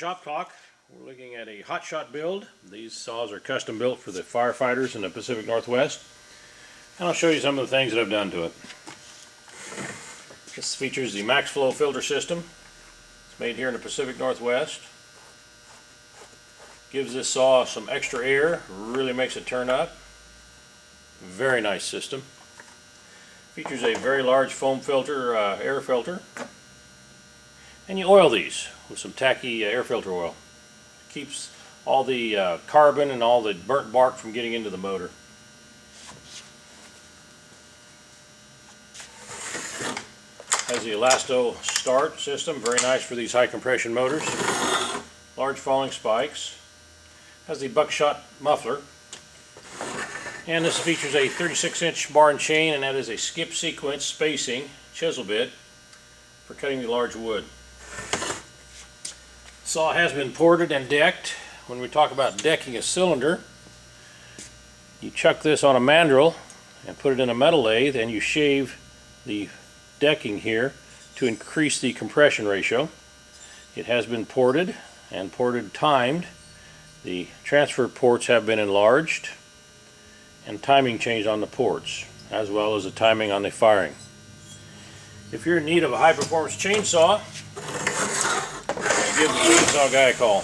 Shop Talk. We're looking at a Hot Shot Build. These saws are custom built for the firefighters in the Pacific Northwest. And I'll show you some of the things that I've done to it. This features the max flow filter system. It's made here in the Pacific Northwest. Gives this saw some extra air, really makes it turn up. Very nice system. Features a very large foam filter, air filter. And you oil these with some tacky air filter oil. Keeps all the carbon and all the burnt bark from getting into the motor. Has the elasto start system, very nice for these high compression motors. Large falling spikes. Has the buckshot muffler. And this features a 36-inch bar and chain, and that is a skip sequence spacing chisel bit for cutting the large wood. Saw has been ported and decked. When we talk about decking a cylinder, you chuck this on a mandrel and put it in a metal lathe, and you shave the decking here to increase the compression ratio. It has been ported and ported timed. The transfer ports have been enlarged and timing changed on the ports, as well as the timing on the firing. If you're in need of a high performance chainsaw, give the chainsaw guy a call.